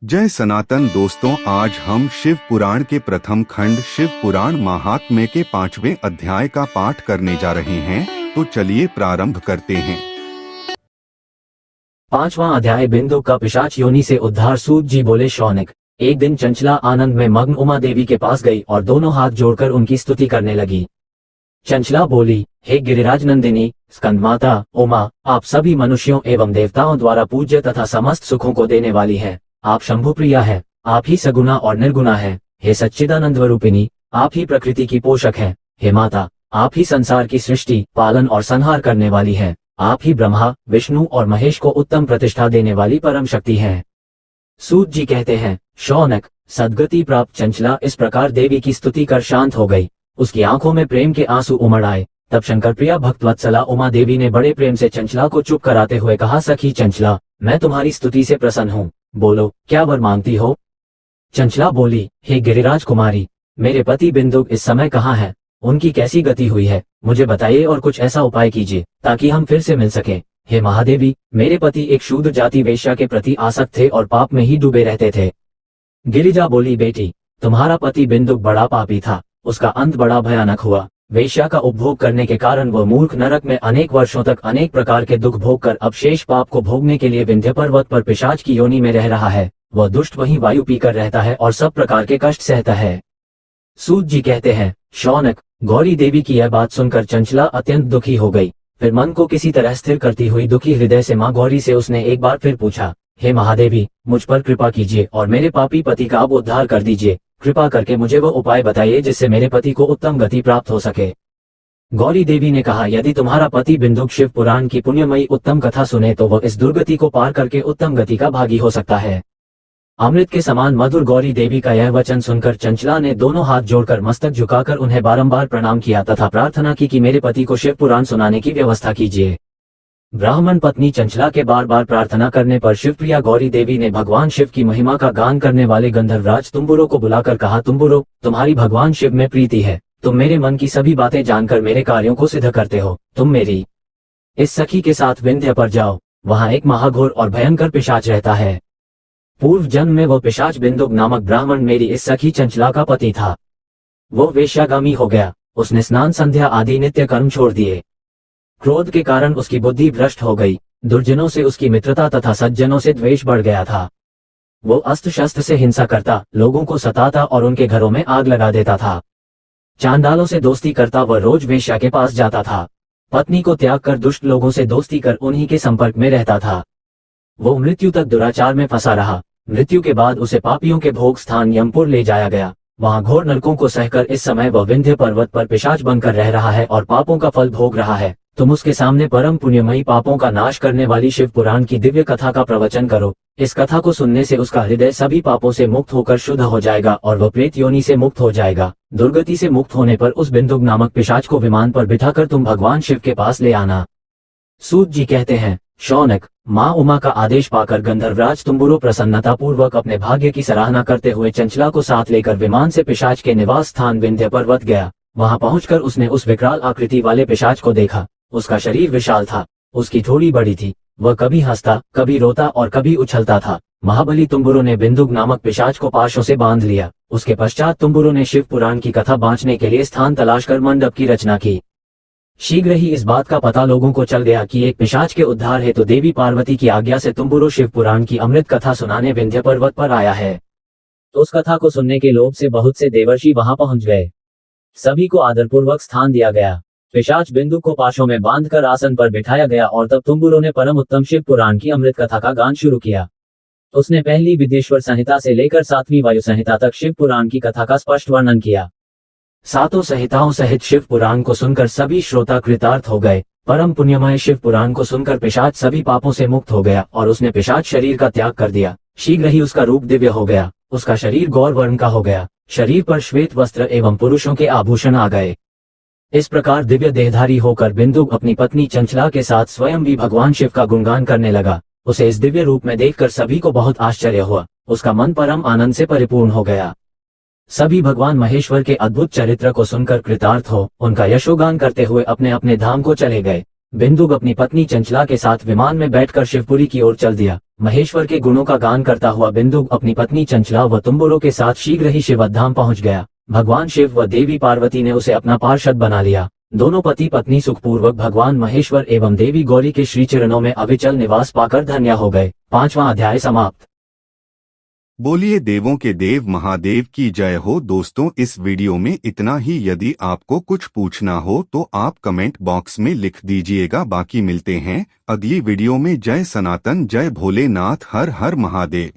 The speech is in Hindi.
जय सनातन दोस्तों, आज हम शिव पुराण के प्रथम खंड शिव पुराण महात्म्य के 5वें अध्याय का पाठ करने जा रहे हैं। तो चलिए प्रारंभ करते हैं। 5वां अध्याय बिंदु का पिशाच योनि से उद्धार। सूत जी बोले, शौनक, एक दिन चंचला आनंद में मग्न उमा देवी के पास गई और दोनों हाथ जोड़कर उनकी स्तुति करने लगी। चंचला बोली, हे गिरिराज नंदिनी स्कंदमाता उमा, आप सभी मनुष्यों एवं देवताओं द्वारा पूज्य तथा समस्त सुखों को देने वाली है। आप शंभु प्रिया है, आप ही सगुना और निर्गुणा है। हे सच्चिदानंद स्वरूपिणी, आप ही प्रकृति की पोषक है। हे माता, आप ही संसार की सृष्टि पालन और संहार करने वाली है। आप ही ब्रह्मा विष्णु और महेश को उत्तम प्रतिष्ठा देने वाली परम शक्ति है। सूत जी कहते हैं, शौनक, सद्गति प्राप्त चंचला इस प्रकार देवी की स्तुति कर शांत हो गई। उसकी आंखों में प्रेम के आंसू उमड़ आए। तब शंकर प्रिया भक्तवत्सला उमा देवी ने बड़े प्रेम से चंचला को चुप कराते हुए कहा, सखी चंचला, मैं तुम्हारी स्तुति से प्रसन्न हूँ। बोलो, क्या वर मांगती हो? चंचला बोली, हे गिरिराज कुमारी, मेरे पति बिंदुक इस समय कहाँ है? उनकी कैसी गति हुई है, मुझे बताइए और कुछ ऐसा उपाय कीजिए ताकि हम फिर से मिल सकें। हे महादेवी, मेरे पति एक शूद्र जाति वेश्या के प्रति आसक्त थे और पाप में ही डूबे रहते थे। गिरिजा बोली, बेटी, तुम्हारा पति बिंदुक बड़ा पापी था, उसका अंत बड़ा भयानक हुआ। वेश्या का उपभोग करने के कारण वह मूर्ख नरक में अनेक वर्षों तक अनेक प्रकार के दुख भोग कर अब शेष पाप को भोगने के लिए विंध्य पर्वत पर पिशाच की योनि में रह रहा है। वह दुष्ट वहीं वायु पीकर रहता है और सब प्रकार के कष्ट सहता है। सूत जी कहते हैं, शौनक, गौरी देवी की यह बात सुनकर चंचला अत्यंत दुखी हो गई। फिर मन को किसी तरह स्थिर करती हुई दुखी हृदय से माँ गौरी से उसने एक बार फिर पूछा, हे महादेवी, मुझ पर कृपा कीजिए और मेरे पापी पति का अब उद्धार कर दीजिए। कृपा करके मुझे वो उपाय बताइए जिससे मेरे पति को उत्तम गति प्राप्त हो सके। गौरी देवी ने कहा, यदि तुम्हारा पति बिंदुक शिव पुराण की पुण्यमयी उत्तम कथा सुने तो वह इस दुर्गति को पार करके उत्तम गति का भागी हो सकता है। अमृत के समान मधुर गौरी देवी का यह वचन सुनकर चंचला ने दोनों हाथ जोड़कर मस्तक झुकाकर उन्हें बारंबार प्रणाम किया तथा प्रार्थना की कि मेरे पति को शिव पुराण सुनाने की व्यवस्था कीजिए। ब्राह्मण पत्नी चंचला के बार बार प्रार्थना करने पर शिवप्रिया गौरी देवी ने भगवान शिव की महिमा का गान करने वाले गंधर्वराज तुम्बुरो को बुलाकर कहा, तुम्बुरो, तुम्हारी भगवान शिव में प्रीति है। तुम मेरे मन की सभी बातें जानकर मेरे कार्यों को सिद्ध करते हो। तुम मेरी इस सखी के साथ विंध्य पर जाओ, वहां एक महाघोर और भयंकर पिशाच रहता है। पूर्व जन्म में वो पिशाच बिंदुक नामक ब्राह्मण मेरी इस सखी चंचला का पति था। वो वेश्यागामी हो गया। उसने स्नान संध्या आदि नित्य कर्म छोड़ दिए। क्रोध के कारण उसकी बुद्धि भ्रष्ट हो गई। दुर्जनों से उसकी मित्रता तथा सज्जनों से द्वेष बढ़ गया था। वो अस्त्र शस्त्र से हिंसा करता, लोगों को सताता और उनके घरों में आग लगा देता था। चांडालों से दोस्ती करता वह रोज वेश्या के पास जाता था। पत्नी को त्याग कर दुष्ट लोगों से दोस्ती कर उन्हीं के संपर्क में रहता था। वो मृत्यु तक दुराचार में फंसा रहा। मृत्यु के बाद उसे पापियों के भोग स्थान यमपुर ले जाया गया। वहां घोर नरकों को सहकर इस समय वह विंध्य पर्वत पर पिशाच बनकर रह रहा है और पापों का फल भोग रहा है। तुम उसके सामने परम पुण्यमयी पापों का नाश करने वाली शिव पुराण की दिव्य कथा का प्रवचन करो। इस कथा को सुनने से उसका हृदय सभी पापों से मुक्त होकर शुद्ध हो जाएगा और वह प्रेत योनि से मुक्त हो जाएगा। दुर्गति से मुक्त होने पर उस बिंदुक नामक पिशाच को विमान पर बिठाकर तुम भगवान शिव के पास ले आना। सूत जी कहते हैं, शौनक, माँ उमा का आदेश पाकर गंधर्वराज तुम्बुरो प्रसन्नता पूर्वक अपने भाग्य की सराहना करते हुए चंचला को साथ लेकर विमान से पिशाच के निवास स्थान विंध्य पर्वत गया। वहां पहुंचकर उसने उस विकराल आकृति वाले पिशाच को देखा। उसका शरीर विशाल था, उसकी थोड़ी बड़ी थी। वह कभी हंसता, कभी रोता और कभी उछलता था। महाबली तुम्बुरो ने बिंदुक नामक पिशाच को पाशों से बांध लिया। उसके पश्चात तुम्बुरो ने शिव पुराण की कथा बांचने के लिए स्थान तलाश कर मंडप की रचना की। शीघ्र ही इस बात का पता लोगों को चल गया कि एक पिशाच के उद्धार हेतु तो देवी पार्वती की आज्ञा से तुम्बुरो शिव पुराण की अमृत कथा सुनाने विंध्य पर्वत पर आया है। तो उस कथा को सुनने के लोभ से बहुत से देवर्षि वहां पहुंच गए। सभी को आदरपूर्वक स्थान दिया गया। पिशाच बिंदु को पाशों में बांधकर आसन पर बिठाया गया और तब तुम्बुरो ने परम उत्तम शिव पुराण की अमृत कथा का गान शुरू किया। उसने पहली विद्येश्वर संहिता से लेकर 7वीं वायु संहिता तक शिव पुराण की कथा का स्पष्ट वर्णन किया। सातों संहिताओं सहित शिव पुराण को सुनकर सभी श्रोता कृतार्थ हो गए। परम पुण्यमय शिव पुराण को सुनकर पिशाच सभी पापों से मुक्त हो गया और उसने पिशाच शरीर का त्याग कर दिया। शीघ्र ही उसका रूप दिव्य हो गया। उसका शरीर गौर वर्ण का हो गया। शरीर पर श्वेत वस्त्र एवं पुरुषों के आभूषण आ गए। इस प्रकार दिव्य देहधारी होकर बिंदुक अपनी पत्नी चंचला के साथ स्वयं भी भगवान शिव का गुणगान करने लगा। उसे इस दिव्य रूप में देखकर सभी को बहुत आश्चर्य हुआ। उसका मन परम आनंद से परिपूर्ण हो गया। सभी भगवान महेश्वर के अद्भुत चरित्र को सुनकर कृतार्थ हो उनका यशोगान करते हुए अपने अपने धाम को चले गए। बिंदुक अपनी पत्नी चंचला के साथ विमान में बैठकर शिवपुरी की ओर चल दिया। महेश्वर के गुणों का गान करता हुआ बिंदु अपनी पत्नी चंचला व तुम्बुरों के साथ शीघ्र ही शिवधाम पहुंच गया। भगवान शिव व देवी पार्वती ने उसे अपना पार्षद बना लिया। दोनों पति पत्नी सुखपूर्वक भगवान महेश्वर एवं देवी गौरी के श्री चरणों में अविचल निवास पाकर धन्य हो गए। 5वां अध्याय समाप्त। बोलिए देवों के देव महादेव की जय हो। दोस्तों, इस वीडियो में इतना ही। यदि आपको कुछ पूछना हो तो आप कमेंट बॉक्स में लिख दीजिएगा। बाकी मिलते हैं अगली वीडियो में। जय सनातन, जय भोलेनाथ, हर हर महादेव।